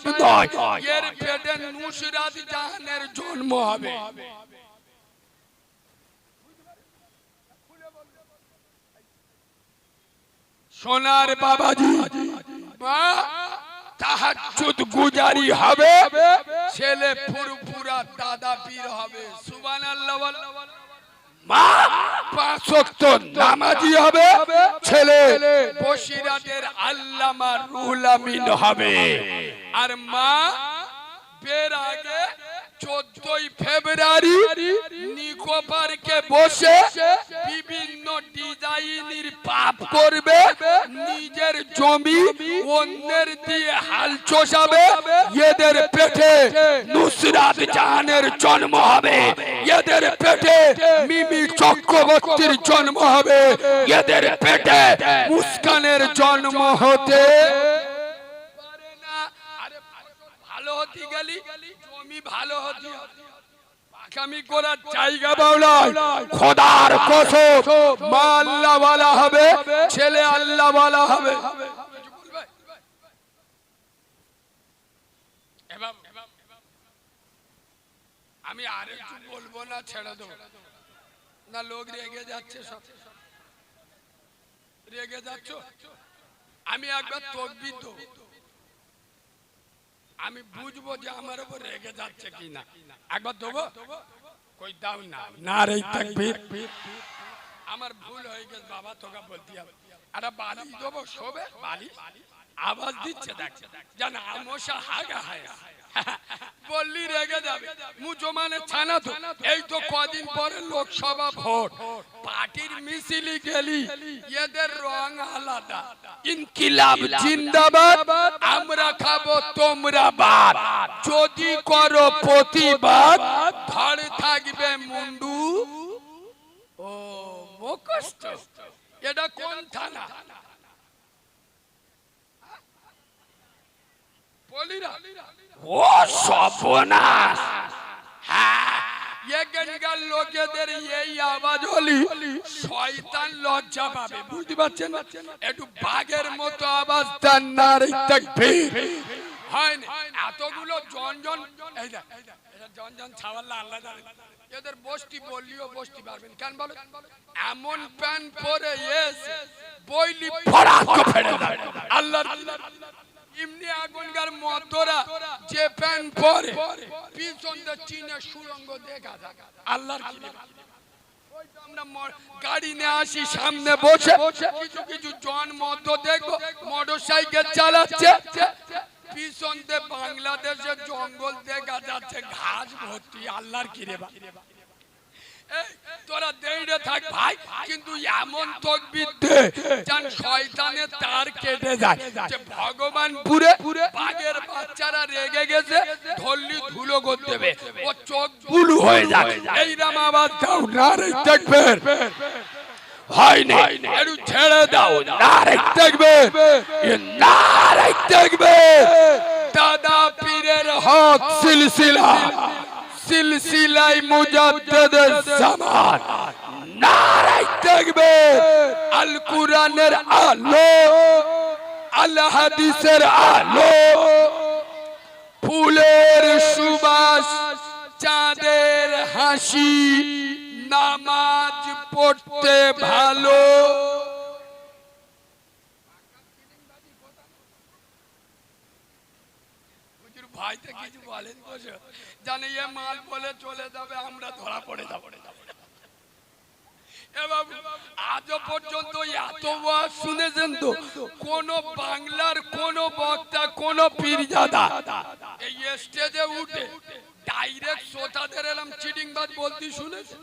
সাহেব নয়, এর পেটে নুসরাত জাহানের জন্ম হবে। সোনার বাবাজি মা তাহাজ্জুদ গুজারি হবে, ছেলে ফুরফুরা দাদা পীর হবে। সুবহানাল্লাহ বল। মা পাঁচ ওয়াক্ত নামাজি হবে, ছেলে বসিরাটের আল্লামা রুহুল আমিন হবে। আর মা বের আগে 14ই ফেব্রুয়ারি নিকো পার্কে বসে বিভিন্ন ডিজাইনের পাপ করবে, নিজের জমি অন্যের দিয়ে হাল চষাবে। এদের পেটে নুসরাত জাহানের জন্ম হবে, এদের পেটে মিমি চক্রবর্তীর জন্ম হবে, এদের পেটে মুস্কানের জন্ম হতে পারে না। আরে ভালো হতে গেলি জমি ভালো হতে আগামী করার জায়গা বাউলা। খোদার কসম মা আল্লাহ ওয়ালা হবে, ছেলে আল্লাহ ওয়ালা হবে। আমি আর একটু বলবো না, ছেড়ে দেবো না? লোক রেগে যাচ্ছে, সব রেগে যাচ্ছ। আমি একবার তকবীর দেবো, আমি বুঝবো যে আমার উপর রেগে যাচ্ছে কিনা। একবার দেবো, কই দাও না। নারে তাকবীর। আমার ভুল হয়ে গেছে বাবা, তোকে বলতে হবে। আরে বালি দেবো, শোবে বালি আওয়াজ দিচ্ছে, দেখ জান আমশা হাগা হায় বললি রেগে যাবে। মুজমানে ছানা তো এই তো কদিন পরে লোকসভা ভোট, পার্টির মিছিলি গেলি, এদের রং আলাদা। ইনকিলাব জিন্দাবাদ, আমরা খাবো তোমরা বাদ, যদি করো প্রতিবাদ ধরে থাকবে মুন্ডু ও মুখস্থ। এটা কোন থানা? বলিরা ও সর্বনাশ। এখানকার লোকেদের এই আওয়াজ হলি শয়তান লজ্জা পাবে, বুঝতে পারছেন? একটু বাঘের মতো আওয়াজ দেন, নারে তাকবীর। হয় না এতগুলো জনজন, এই দেখ জনজন ছাওয়াল্লা আল্লাহ জানে। এদের বস্তি বললিও বস্তি পারবেন কেন বলো? এমন প্যান পরে এসে বইলি ফড়াক ফেড়ে দেয় আল্লাহ। এমনি আগুনগার মতরা যে প্যান পরে পিছন দিয়ে চীনে সুরঙ্গ দেখা যায় আল্লাহর কি। আমরা গাড়ি নিয়ে আসি, সামনে বসে কিছু কিছু জন মত দেখবো মোটর সাইকেল চালাচ্ছে, পিছন দিয়ে বাংলাদেশের জঙ্গল দেখা যাচ্ছে ঘাস ভর্তি। আল্লাহর কি রে বা, তোরা দেইরে থাক ভাই, কিন্তু এমন তাকবীর দে যেন শয়তানের তার কেটে যায়। যে ভগবান পুরে বাঘের বাচ্চারা রেগে গেছে, ধরলি ধুলো করে দেবে, ও চোখ বুলু হয়ে যায়। এইরকম আওয়াজ দাও, নারে তাকবীর। হয় না একটু ছেড়ে দাও, নারে তাকবীর, নারে তাকবীর। দাদা পীরের হক সিলসিলা, সিলসিলাই মুজাদ্দিদের জামান, নারে তাকবীর। আল কুরআনের আলো, আল হাদিসের আলো, ফুলের সুবাস, চাঁদের হাসি, নামাজ পড়তে ভালো। ভাইতে কিছু বলেন বসে জানে এ মাল বলে চলে যাবে, আমরা ধরা পড়ে যাব। আজও পর্যন্ত এত ওয়াজ শুনেছেন তো কোন বাংলার কোন বক্তা কোন পীরজাদা এই স্টেজে উঠে ডাইরেক্ট শ্রোতাদের এরকম চিটিংবাজ বলতে শুনেছে?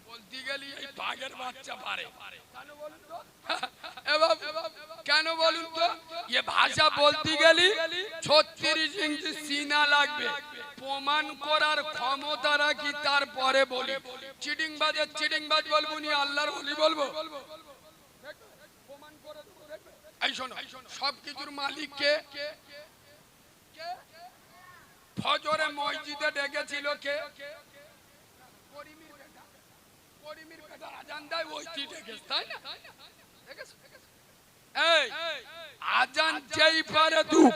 বলতে গেলি এই বাঘের বাচ্চা পারে কেন বলুন তো? এ ভাষা বলতে গেলি 36 ইঞ্চি সিনা লাগবে, প্রমাণ করার ক্ষমতা রাখি, তারপরে বলি। চিটিংবাজের চিটিংবাজ বলবো নি, আল্লাহর ওলি বলবো? এই শোনো, সবকিছুর মালিক কে? ফজরে মসজিদে ডেকেছিল কে? করিমের বেটা আজান দেয়, ওই ডেকেছে, তাই না? এই আজান যেই পারে দুক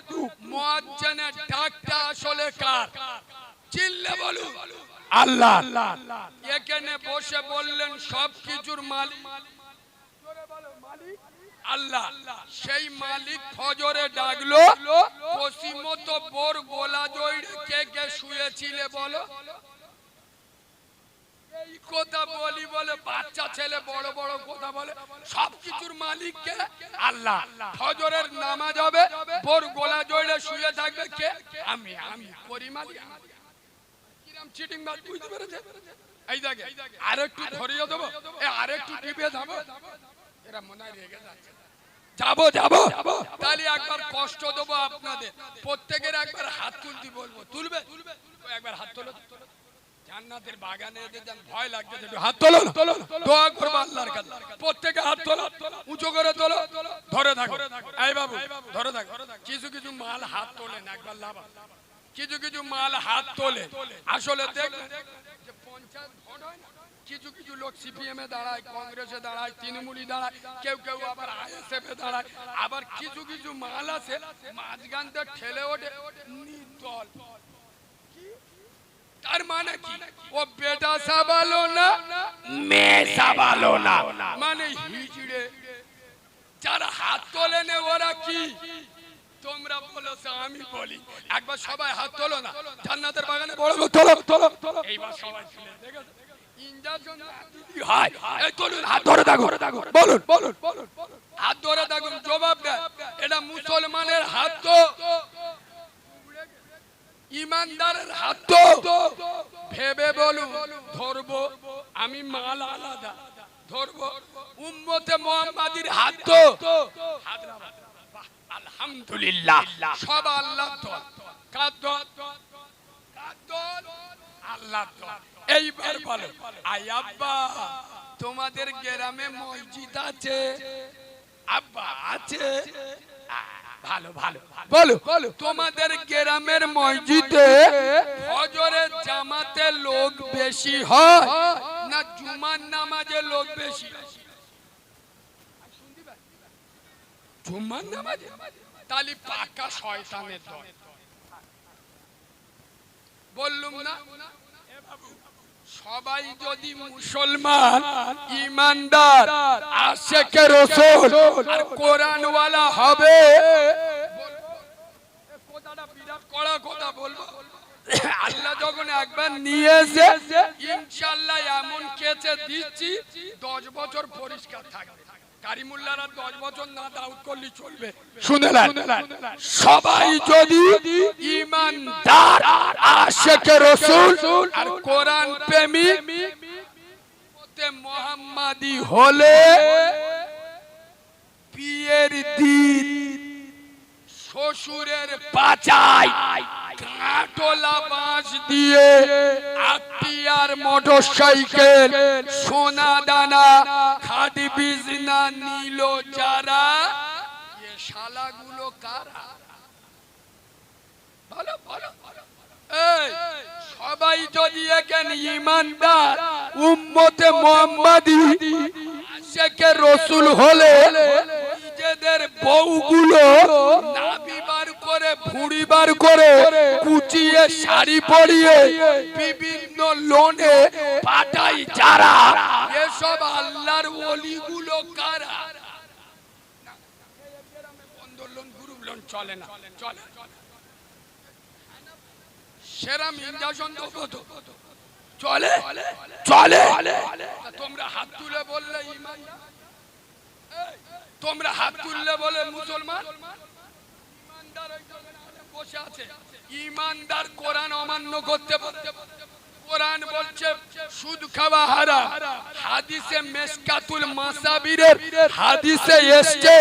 মুয়াজ্জিনের ডাকটা আসলে কার? চিল্লে বলুন আল্লাহ। এখানে বসে বললেন সবকিছুর মালিক আল্লাহ। সেই মালিক ফজরে ডাকলো, কসিমত বোর গোলা জড়িয়ে কে কে শুয়েছিলে বলো? এই কথা বলি বলে বাচ্চা ছেলে বড় বড় কথা বলে। সবকিছুর মালিক কে? আল্লাহ। ফজরের নামাজ হবে, বোর গোলা জড়িয়ে শুয়ে থাকবে কে? আমি করি মালিক। কিরম চিটিং বাজ, বুঝতে পেরেছে? এই দেখে আরেকটু ধরিয়ে দেবো, আরেকটু টিপে যাবো, এরা মনে হয় রেগে যাচ্ছে। যাবো তাহলে একবার কষ্ট দেবো আপনাদের প্রত্যেকের। একবার হাত তুলতে বলবো, তুলবে? একবার হাত তোলো। জান্নাতের বাগানে যেন ভয় লাগছে, একটু হাত তোলো, দোয়া করবো আল্লাহর কাছে। প্রত্যেকে হাত তোলো, উঁচু করে তোলো, ধরে থাকো। এই বাবু ধরে থাকো। কিছু কিছু মাল হাত তোলেন, একবার লাভ। কিছু মাল হাত তোলে, আসলে দেখবেন যে পঞ্চায়েত ভোট হয় না, কিছু লোক সিপিএম এ দাঁড়ায়, কংগ্রেসে দাঁড়ায়, তৃণমূলী দাঁড়ায়, কেউ আবার আইএসএফ এ দাঁড়ায়। আবার কিছু মাল আছে মাঝখান থেকে ঠেলে ওঠে নির্দল। তার মানে কি? ও বেটা সাবালো না, মেয়ে সাবালো না, মানে হিজড়ে। যারা হাত তোলে নে ওরা কি? তোমরা বলেছো, আমি বলি। একবার সবাই হাত তোলো না, জান্নাতের বাগানে বড় তোলো। এইবার সবাই তুলে দেখেছো? ইনজাকশন দিদি হয়, এই তোলুন, হাত ধরে থাকো, বলুন হাত ধরে থাকুন। জবাব দেয়, এটা মুসলমানের হাত তো ইমানদারের হাত তো। ভেবে বলুন, ধরবো আমি মাল আলাদা, ধরবো উম্মতে মুহাম্মাদির হাত তো। আলহামদুলিল্লাহ, সব আল্লাহ তো। কার দল? আল্লাহ তো। এইবার বলো, আই আব্বা তোমাদের গ্রামে মসজিদ আছে? আব্বা আছে। ভালো বলো, তোমাদের গ্রামের মসজিদে ফজরের জামাতে লোক বেশি হয় না জুমার নামাজে লোক বেশি? জুমার নামাজে। তাহলে পাকা শয়তানের দল। বললুম না? সবাই যদি মুসলমান, ইমানদার, আশিকে রাসূল আর কোরআনওয়ালা হবে, কথাটা বিরাট কড়া কথা বলবো। আল্লাহ যখন একবার নিয়ে এসে ইনশাআল্লাহ এমন কেচে দিচ্ছি 10 বছর পরিষ্কার থাকবে। কারিমুল্লাহরা 10 বছর না দাউদ করলে চলবে। শুনেলেন? সবাই যদি ইমানদার, আশিকে রাসূল আর কোরআন প্রেমিক উম্মতে মুহাম্মাদি হলে বিয়ের দিন শ্বশুরের পাচায় কাটলা বাঁশ দিয়ে আত্মীয়ার মোটরসাইকেল, সোনা দানা, খাদি বিজনা নিল যারা, এ শালাগুলো কারা? ভালো। এই সবাই যদি এখানে ইমানদার, উম্মতে মুহাম্মাদি, আশিকে রাসূল হলে নিজেদের বউগুলো নাভি বার করে, ভুঁড়ি বার করে, কুচিয়ে শাড়ি পরিয়ে বিভিন্ন লোনে পাঠাই যারা, এসব আল্লাহর ওলিগুলো কারা? বন্ধন লোন, গ্রুপ লোন চলে না, চলে সেরাম ইনজাকশন দেবো তো চলে। তোমরা হাত তুলে বললে ইমান, তোমরা হাত তুললে বলে মুসলমান। ইমানদার বসে আছে, ইমানদার কোরআন অমান্য করতে বলতে, কোরআন বলছে সুদ খাওয়া হারাম। হাদিসে মেশকাতুল মাসাবিরের হাদিসে এসেছে,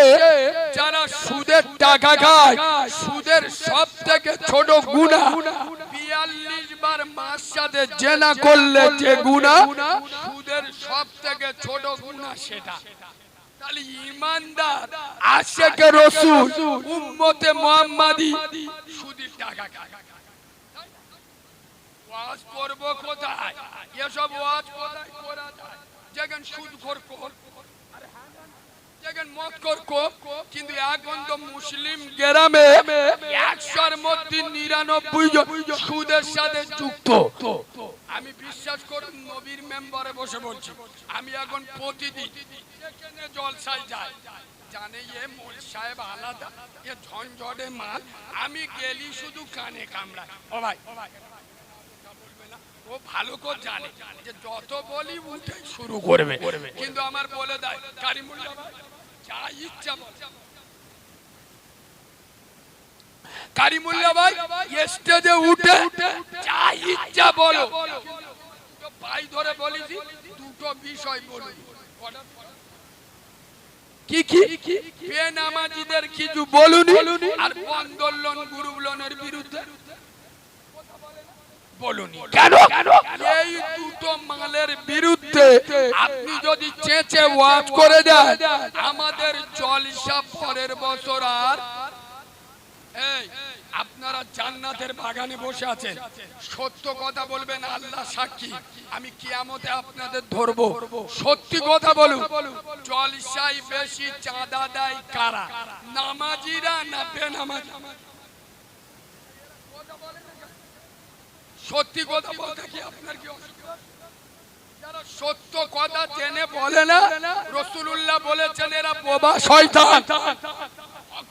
যারা সুদের টাকা খায়, সুদের সবথেকে ছোট গুনাহ 42 বার মার সাথে জেনা করলে যে গুনাহ, সুদের সবথেকে ছোট গুনাহ সেটা। তাহলে ইমানদার, আশিকে রাসূল, উম্মতে মুহাম্মাদি সুদের টাকা খায়। ওয়াজ করব কোথায়? এসব ওয়াজ কোথায় করা যায়? যেখানে সুদখোর দেখেন মত কর কিন্তু এখন তো মুসলিম গ্রামে 100-র মধ্যে 99 জন সুদের সাথে যুক্ত। আমি বিশ্বাস করুন নবীর মেম্বারে বসে বলছি, আমি এখন প্রতিদিন যেখানে জলসায় যাই, জানে এ মোল সাহেব আলাদা, এ ঝঞ্ঝটে মাল, আমি গেলি শুধু কানে কামড়ায়। ও ভাই ও ভালো করে জানে যে যত বলি উঠে শুরু করবে, কিন্তু আমার বলে দেয় কারিমুল্লাহ ভাই যা ইচ্ছা বল। কারিমুল্লাহ ভাই স্টেজে উঠে যা ইচ্ছা বলো, ভাই ধরে বলেছি দুটো বিষয় বলুন। কি কি বেনামাজিদের কিছু বলুন, আর বন্ধন লোন গ্রুপ লোনের বিরুদ্ধে বলুন। কেন এই দুটো মালের বিরুদ্ধে আপনি যদি চেঁচে ওয়াজ করে দেন, আমাদের জলসা পরের বছর আর আপনারা জান্নাতের বাগানে বসে আছেন, সত্য কথা বলবেন, আল্লাহ সাক্ষী, আমি কিয়ামতে আপনাদের ধরবো। সত্যি কথা বলুন, জলসায় বেশি চাঁদা দেয় কারা? নামাজিরা না বেনামাজি? সত্যি কথা বলতে কি আপনার কি অসুবিধা? যারা সত্য কথা জেনে বলে না, রাসূলুল্লাহ বলেছেন এরা বোবা শয়তান।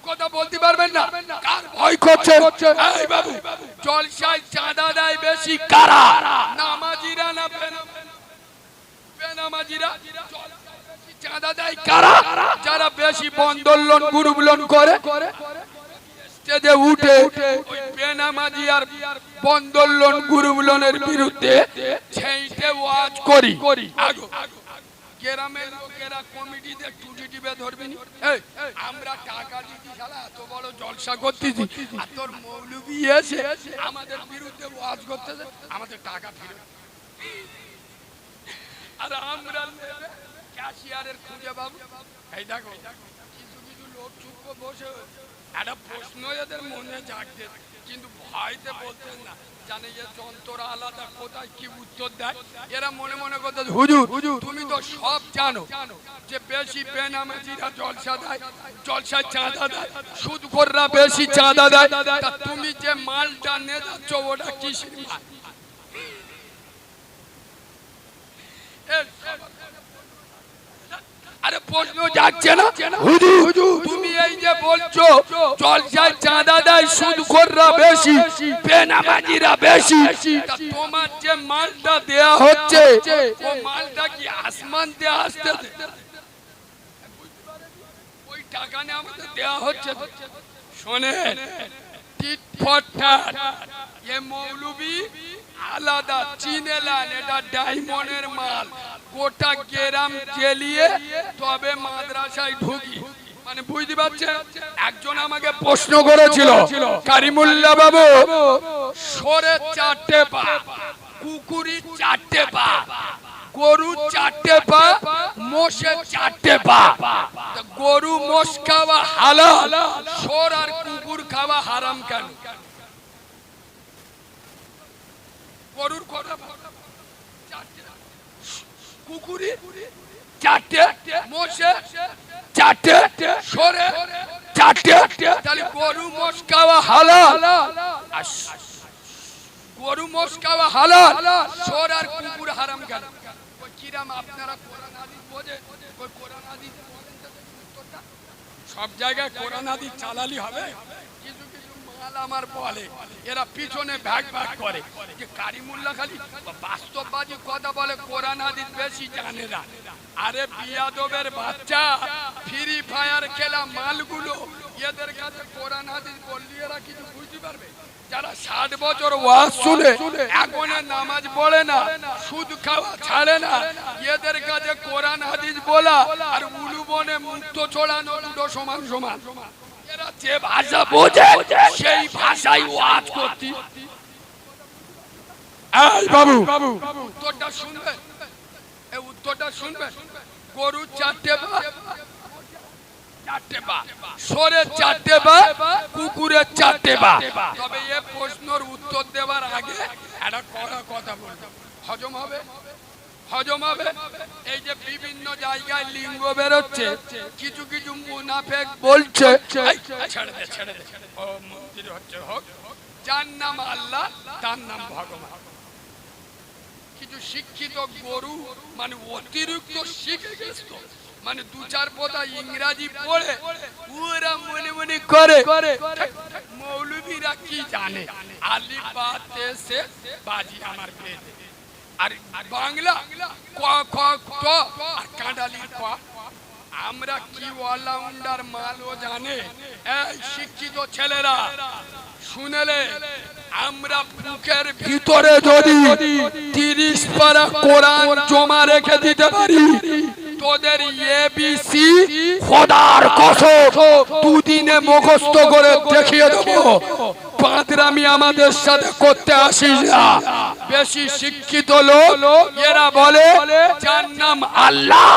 কথা বলতে পারবেন না, কার ভয় করছে? এই বাবু, জলসায় চাঁদা দেয় বেশি কারা? নামাজিরা না বেনামাজিরা? চাঁদা দেয় কারা? যারা বেশি বন্ধন লোন গ্রুপ লোন করে স্টেজে উঠে ওই বেনামাজি আর বন্ধন লোন গ্রুপ লোনের বিরুদ্ধে সেইটে ওয়াজ করি। গ্রামের লোকেরা কমিটিতে টুটি টিপে ধরবেন, আমরা টাকা দিতে শালা এত বড় জলসা করতেছি, আর তোর মৌলবি এসে আমাদের বিরুদ্ধে ওয়াজ করতেছে, আমাদের টাকা ফিরে। আর আমরা ক্যাশিয়ারের খুঁজে পাবো। এই দেখো কিছু কিছু লোক চুপ বসে একটা প্রশ্ন এদের মনে জাগছে, কিন্তু ভয়তে বলতেন না, জানে যে যন্ত্র আলাদা, কোথায় কি উত্তর দেয়। এরা মনে মনে করতে, হুজুর তুমি তো সব জানো যে বেশি বেনামাজিরা জলসা দেয়, জলসায় চাঁদা দেয়, সুদখোররা বেশি চাঁদা দেয়, তা তুমি যে মালটা নিয়ে যাচ্ছ ওটা কিসের মাল? আরে প্রশ্ন যাচ্ছে না, হুজুর তুমি এই যে বলছো জলসায় চাঁদা দেয় সুদখোররা বেশি, বেনামাজিরা বেশি, তা তোমার যে মালটা দেয়া হচ্ছে ও মালটা কি আসমান দিয়ে আসতেছে? ওই টাকা নিয়ে আমাদের দেয়া হচ্ছে। শোনেন, টিট ফর ট্যাট, এ মৌলবি আলাদা চিনেলেন, এটা ডায়মন্ডের মাল, গোটা গ্রাম জ্বালিয়ে তবে মাদ্রাসায় ঢুকি। মানে বুঝতে পারছেন? একজন আমাকে প্রশ্ন করেছিল, কারিমুল্লাহ বাবু সরে 4টে পা, কুকুরি 4টে পা, গরু 4টে পা, মোষে 4টে পা, গরু মোষ খাওয়া হালাল, সর আর কুকুর খাওয়া হারাম কেন? গরুর কটা পা? 4টে, কুকুরি 4টে, মোষে 4টে, সরে 4টে, তাহলে গরু মোষ খাওয়া হালাল, গরু মোষ খাওয়া হালাল, সর আর কুকুর হারাম কেন? ওই কিরাম আপনারা কোরআন হাদিস বোঝে, ওই কোরআন হাদিস বলেন তো উত্তরটা। সব জায়গায় কোরআন হাদিস চালালি হবে? কিছু কিছু মাল আমার বলে, এরা পিছনে ভাগ ভাগ করে যে কারিমুল্লাহ খালি বাস্তববাদী কথা বলে, কোরআন হাদিস বেশি জানে না। আরে বিয়াদবের বাচ্চা, ফ্রি ফায়ার খেলা মালগুলো এদের কাছে কোরআন হাদিস বললি এরা কিছু বুঝতে পারবে? যারা 60 বছর ওয়াজ শুনে এখন নামাজ পড়ে না, সুদ খাওয়া ছাড়ে না, এদের কাছে কোরআন হাদিস বলা আর উলুবনে মুক্ত ছড়ানো দুটো সমান সমান। এরা যে ভাষা বোঝে সেই ভাষায় ওয়াজ করতে। এই বাবু উত্তরটা শুনবে, এই উত্তরটা শুনবে। গরু 4টে পা, 4টে পা, সরে 4টে পা, কুকুরের 4টে পা। তবে এ প্রশ্নের উত্তর দেওয়ার আগে একটা কথা বলবো, হজম হবে? হজম হবে। এই যে বিভিন্ন জায়গায় লিঙ্গ বেরোচ্ছে, কিছু কিছু মুনাফেক বলছে ছেড়ে দে ছেড়ে দে, ও মন্দির হচ্ছে হোক, যার নাম আল্লাহ তার নাম ভগবান। কিছু শিক্ষিত গরু মানে অতিরিক্ত শিখে গেছে, মানে দু চার পদা ইংরাজি পড়ে ওরা মনে মনে করে মৌলবীরা কি জানে, আলিফ বা তে সে বাজি আমার পেয়ে, আর বাংলা ক খ ক আর কাঁডালির ক। আমরা কি অলরাউন্ডার মালও জানে। এই শিক্ষিত ছেলেরা শুনেলে, আমরা বুকের ভিতরে যদি 30 পারা কোরআন জমা রেখে দিতে পারি, তোদের এবিসি খোদার কসম দুদিনে মুখস্থ করে দেখিয়ে দেবো। পাঁচরামি আমাদের সাথে করতে আসিস না। বেশি শিক্ষিত লোক এরা বলে যার নাম আল্লাহ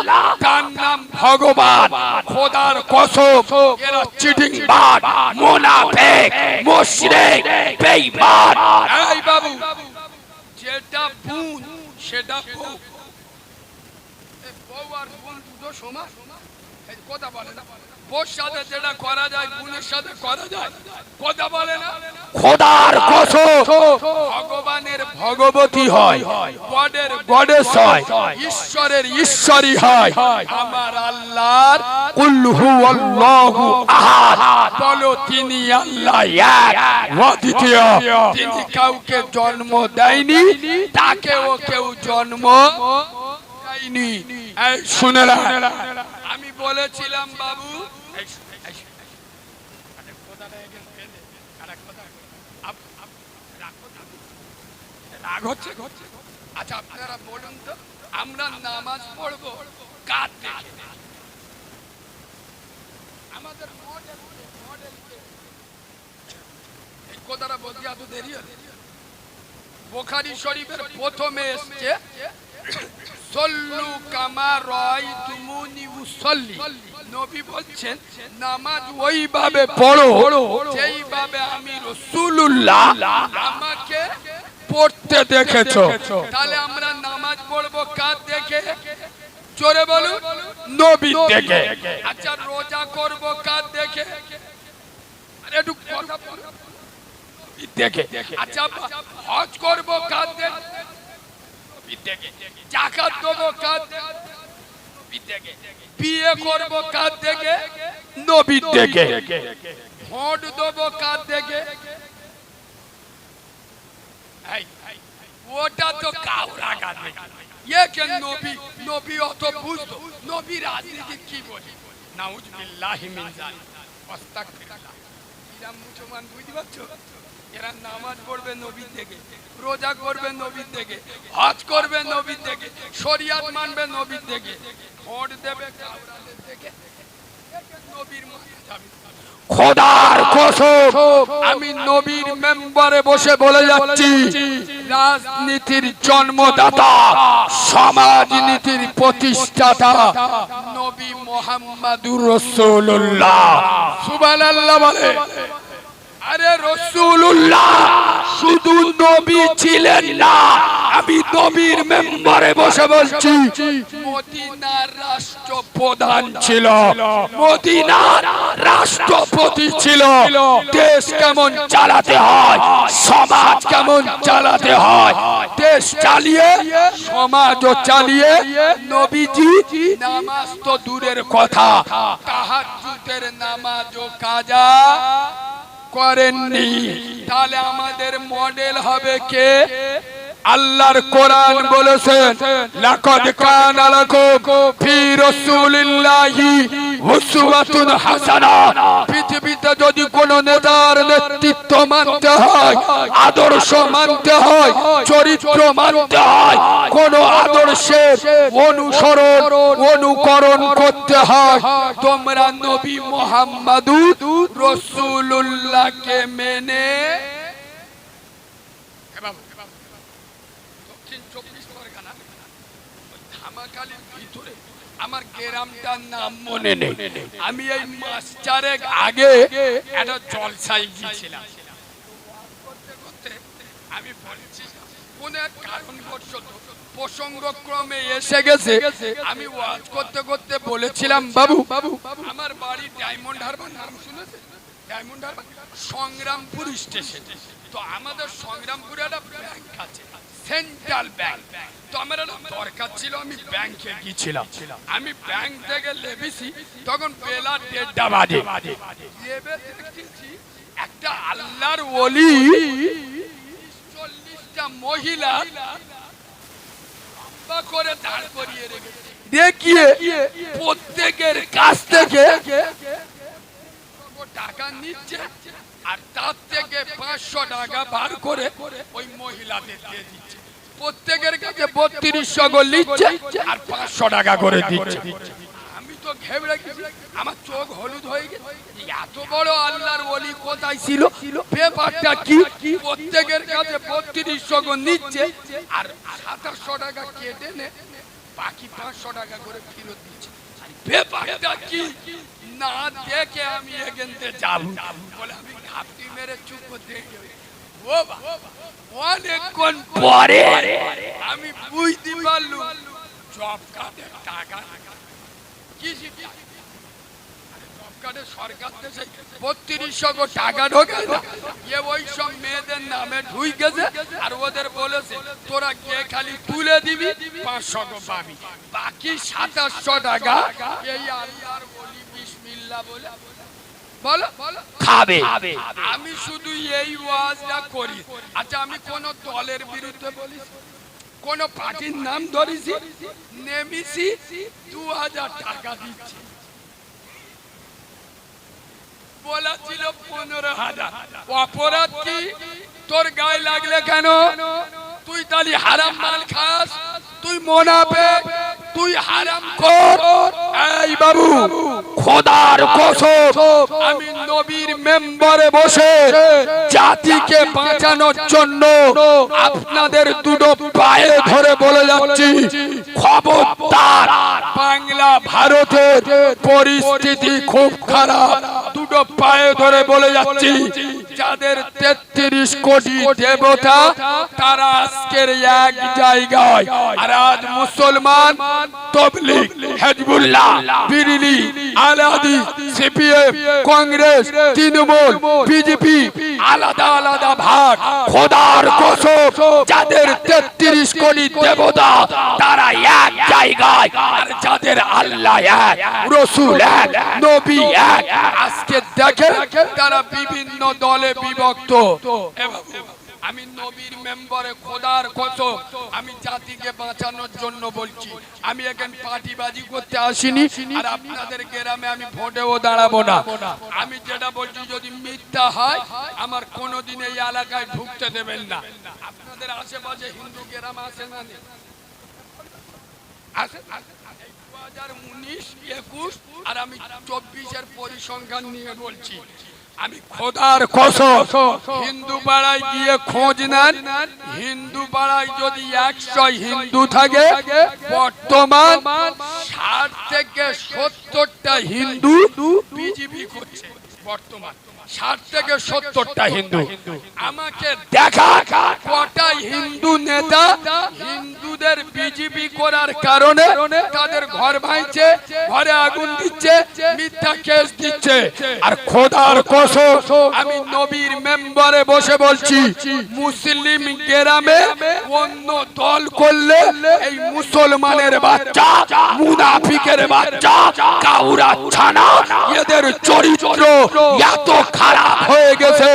তার নাম ভগবান, খোদার কসম এরা চিটিংবাজ, মুনাফিক, মুশরিক, বেঈমান। এই বাবু, যেটা বুন সেটা বউ, বউ আর বোন দুটো সমান, এই কথা বলে না। বোর সাথে যেটা করা যায় বোনের সাথে করা যায়, কথা বলে না। খোদার কসম ভগবানের ভগবতী হয়, গডের গডেস হয়, ঈশ্বরের ঈশ্বরী হয়। আমার আল্লাহর কুল হুয়াল্লাহু আহাদ, বলো তিনি আল্লাহ এক অদ্বিতীয়। তিনি কাউকে জন্ম দেয়নি, তাকেও কেউ জন্ম দেয়নি। এই শুনেলা, আমি বলেছিলাম বাবু রাগ হচ্ছে। আচ্ছা আপনারা বলুন তো, আমরা নামাজ পড়বো কার দেখে? আমাদের এই কথাটা বলতে এত দেরি হলো। বুখারী শরীফের প্রথমে এসছে সল্লু কামা রাআইতুমুনি উসাল্লি। নবী বলছেন নামাজ ওইভাবে পড়ো যেইভাবে আমি রাসূলুল্লাহ আমাকে পড়তে দেখেছো। তাহলে আমরা নামাজ পড়বো কার দেখে? জোরে বলুন, নবীর দেখে। আচ্ছা রোজা করবো কার দেখে? একটু কথা বলুন, নবীর দেখে। আচ্ছা হজ করবো কার দেখে? নবীর দেখে। যাকাত দেবো কার দেখে? নবীর দেখে। বিয়ে করবো কার দেখে? নবীর দেখে। ভোট দেবো কার দেখে? ওটা তো কাউরা গাছে। নবী নবী অত বুঝতো, নবী রাজনীতি কি বলে? নাউজুবিল্লাহি মিন যালিক, আস্তাগফিরুল্লাহ। এরা মুসলমান বুঝতে পারছো? এরা নামাজ পড়বে নবীর থেকে, রোজা করবে নবীর থেকে, হজ করবে নবীর থেকে, শরিয়ত মানবে নবীর থেকে, ভোট দেবে কাউরাদের থেকে। নবীর মাথা যাবে। খোদার কসম আমি নবীর মেম্বারে বসে বলে যাচ্ছি, রাজনীতির জন্মদাতা, সমাজনীতির প্রতিষ্ঠাতা নবী মুহাম্মদুর রাসূলুল্লাহ। সুবহানাল্লাহ বলে। আরে রাসূলুল্লাহ শুধু নবী ছিলেন না, আমি নবীর মেম্বারে বসে বলছি মদিনার রাষ্ট্রপ্রধান ছিল, মদিনার রাষ্ট্রপতি ছিল। দেশ কেমন চালাতে হয়, সমাজ কেমন চালাতে হয়, দেশ চালিয়ে সমাজও চালিয়ে নবীজি নামাজ তো দূরের কথা, তাহাজ্জুদের নামাজও কাজা করেননি। তাহলে আমাদের মডেল হবে কে? আল্লাহর কোরআন বলেছেন লাকাদ কানা লাকুম ফি রাসূলিল্লাহি উসওয়াতুন হাসানাহ। পৃথিবীতে যদি কোন নেতার নেতৃত্ব মানতে হয়, আদর্শ মানতে হয়, চরিত্র মানতে হয়, কোন আদর্শের অনুসরণ অনুকরণ করতে হয়, তোমরা নবী মুহাম্মদুর রাসূলুল্লাহকে মেনে আমার গ্রামটার নাম মনে নেই, আমি এই মাস চারেক আগে একটা জলসায় গিয়েছিলাম। আমি বলছি কোন এক কারণবশত প্রসঙ্গক্রমে এসে গেছে। আমি ওয়াজ করতে করতে বলেছিলাম, বাবু আমার বাড়ি ডায়মন্ড হারবার, নাম শুনেছেন? ডায়মন্ড হারবার সংগ্রামপুর স্টেশনে। তো আমাদের সংগ্রামপুরে একটা ব্যাংক আছে, সেন্ট্রাল ব্যাংক। তো আমার একটা দরকার ছিল, আমি ব্যাংকে গিয়েছিলাম। আমি ব্যাংক থেকে লেবেছি, তখন বেলা 1:30 বাজে। একটা আল্লাহর ওলি 40টা মহিলা করে দাঁড় করিয়ে রেখেছে। দেখিয়ে প্রত্যেকের কাছ থেকে টাকা নিচ্ছে, আর তার থেকে 500 টাকা বার করে ওই মহিলাদের দিয়ে দিচ্ছে। প্রত্যেকের কাছে 3200 করে নিচ্ছে আর 500 টাকা করে দিচ্ছে। আমি তো ঘেবড়ে গেছি, আমার চোখ হলুদ হয়ে গেছে। এত বড় আল্লাহর ওলি কোথায় ছিল? ব্যাপারটা কি? প্রত্যেকের কাছে 3200 করে নিচ্ছে আর 2700 টাকা কেটে নে বাকি 500 টাকা করে ফেরত দিচ্ছে। ব্যাপারটা কি না দেখে আমি এখানে যাব বলে আমি ঘাপটি মেরে চুপ করতে গেছি। ও বাবা, অনেকক্ষণ পরে আমি বুঝতে পারলুম জব কার্ডের টাকা কি সরকার দেশে 3200 টাকা ঢোকে না। ওই সব মেয়েদের নামে ঢুকেছে আর ওদের বলেছে তোরা গিয়ে খালি তুলে দিবি 500 পাবি, বাকি 2700 টাকা এই আল্লাহর ওলি বিসমিল্লাহ বলে বলো খাবে। আমি শুধু এই ওয়াজটা করি। আচ্ছা, আমি কোন দলের বিরুদ্ধে বলি? কোন পার্টির নাম ধরেছি? নেমেছি 2000 টাকা দিচ্ছি, বলেছিল 15,000। অপরাধ কি? তোর গায়ে লাগলে কেন? তুই তাহলে হারাম মাল খাস, তুই মুনাফিক, তুই হারামখোর। এই বাবু, খোদার কসম আমি নবীর মেম্বারে বসে জাতিকে বাঁচানোর জন্য আপনাদের দুটো পায়ে ধরে বলে যাচ্ছি, খবরদার। বাংলা ভারতের পরিস্থিতি খুব খারাপ। দুটো পায়ে ধরে বলে যাচ্ছি, যাদের 33 কোটি দেবতা তারা আজকের এক জায়গায়, আর আজ মুসলমান তবলিগ, হিজবুল্লাহ, বিরিলি, আলাদি, সিপিএম, কংগ্রেস, তৃণমূল, বিজেপি আলাদা আলাদা ভাগ। খোদার কসম যাদের 33 কোটি দেবতা তারা এক জায়গায়, আর যাদের আল্লাহ এক, রাসূল এক, নবী এক, আজকে দেখেন তারা বিভিন্ন দলে বিভক্ত। আমি নবীর মেম্বারে খোদার কসম আমি জাতিকে বাঁচানোর জন্য বলছি। আমি এখানে পার্টিবাজি করতে আসিনি, আর আপনাদের গ্রামে আমি ভোটেও দাঁড়াবো না। আমি যেটা বলছি যদি মিথ্যা হয় আমার কোনোদিন এই এলাকায় ঢুকতে দেবেন না। আপনাদের আশেপাশে হিন্দু গ্রাম আছে না? আছে। 2019, 21 আর আমি 24-এর পরিসংখ্যান নিয়ে বলছি। আমি খোদার কসম হিন্দু পাড়ায় গিয়ে খোঁজ নেন, হিন্দু পাড়ায় যদি 100 হিন্দু থাকে বর্তমান 60 থেকে 70টা হিন্দু বিজেপি করছে। বর্তমান 60 থেকে 70টা হিন্দু। আমাকে দেখা কটা হিন্দু নেতা হিন্দুদের বিজেপি করার কারণে তাদের ঘর ভাঙছে, ঘরে আগুন দিচ্ছে, মিথ্যা কেস দিচ্ছে। আর খোদার কসম আমি নবীর মেম্বারে বসে বলছি, মুসলিম গ্রামে অন্য দল করলে এই মুসলমানের বাচ্চা, মুনাফিকের বাচ্চা, কাউরা ছানা, এদের চরিত্র এত খারাপ হয়ে গেছে,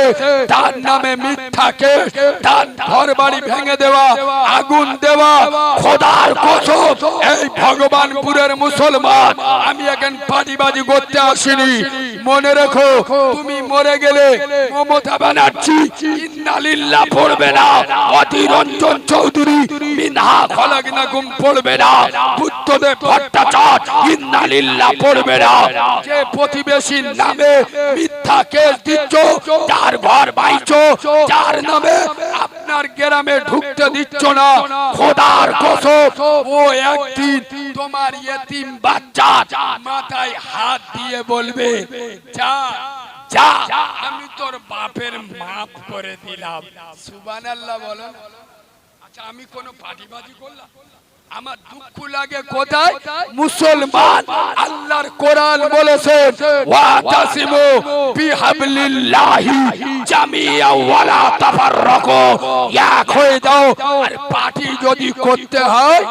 তার নামে মিথ্যা কেস, তার ঘর বাড়ি ভেঙে দেওয়া, আগুন দেওয়া। খোদার কসম এই ভগবানপুরের মুসলমান আমি এখন পার্টিবাজি করতে আসিনি। মনে রেখো, তুমি মরে গেলে মমতা ব্যানার্জি ইন্না লিল্লাহ পড়বে না, অধীর রঞ্জন চৌধুরী মিনহা খলাকনাকুম পড়বে না, বুদ্ধদেব ভট্টাচার্য ইন্না লিল্লাহ পড়বে না। যে প্রতিবেশীর নামে মিথ্যা কেস দিচ্ছ, যার ঘর বাইছো, যার নামে আপনার গ্রামে ঢুকতে দিচ্ছ না, খোদার কসম ও একদিন তোমার ইয়েতিম বাচ্চা মাথায় হাত দিয়ে বলবে, যা যা আমি তোর বাপের মাফ করে দিলাম। সুবহানাল্লাহ বলো। আচ্ছা আমি কোন পাটিবাজি করলাম? আমার দুঃখ লাগে কোথায়? মুসলমান আল্লাহর কোরআন বলেছে ওয়াতাসিমু বিহাবলিল্লাহি জামিআ ওয়ালা তাফাররাকু, এক হয়ে যাও। আর পার্টি যদি করতে হয়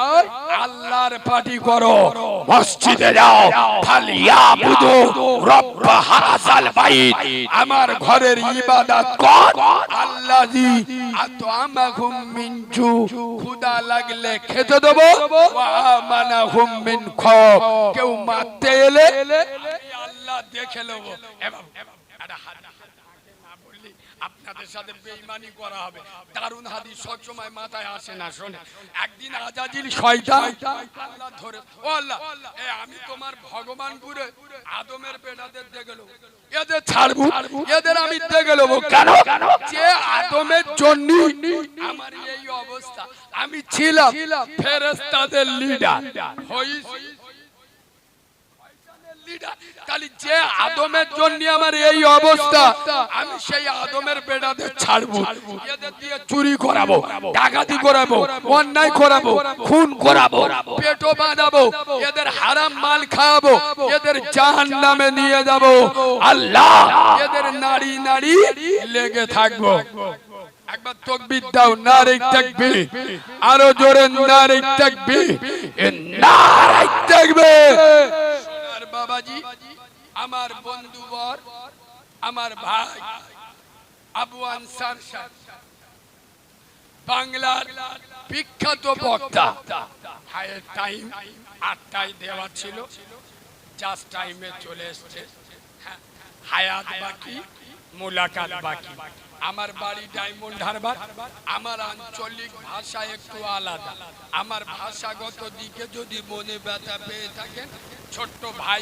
আল্লাহর পার্টি করো, মসজিদে যাও, ফালিয়াবুদু রব্ব হাযাল বাইত, আমার ঘরের ইবাদত কর। আল্লাযী আত'আমাহুম মিন জু, ক্ষুধা লাগলে খেতে দেবো, ওয়া আমানাহুম মিন খাউফ, কেউ মারতে এলে আল্লাহ দেখে নেব। আপনাদের সাথে বেঈমানি করা হবে, দারুন হাদিস সবসময় মাথায় আসে না। শোনে, একদিন আজাজিল শয়তান আল্লাহ ধরে, ও আল্লাহ আমি তোমার ভগবানপুরে আদমের বেটাদের দেখে নেব, এদের ছাড়বো, এদের আমি দেখে নেব। কেন? যে আদমের জন্য আমার এই অবস্থা। আমি ছিলাম ফেরেশতাদের লিডার, তাহলে যে আদমের জন্য আমার এই অবস্থা, আমি সেই আদমের বেটাদের ছাড়বো, এদের দিয়ে চুরি করাবো, ডাকাতি করাবো, অন্যায় করাবো, খুন করাবো, পেটো বাঁধাবো, এদের হারাম মাল খাওয়াবো, এদের জাহান্নামে নিয়ে যাবো। আল্লাহ এদের নাড়ি নাড়ি লেগে থাকবো। একবার তাকবীর দাও, নারে তাকবীর, আরো জোরে নারে তাকবীর, নারে তাকবীর। বাবাজি, আমার বন্ধুবর, আমার ভাই আবু আনসার সাহেব, বাংলার বিখ্যাত বক্তা। হায়ের টাইম 8টায় দেওয়া ছিল, জাস্ট টাইমে চলে এসছে। হায়াত বাকি, মুলাকাত বাকি। আমার বাড়ি ডায়মন্ড হারবার। আমার আঞ্চলিক ভাষা একটু আলাদা। আমার ভাষাগত দিকে যদি মনে ব্যথা পেয়ে থাকেন, ছোট্ট ভাই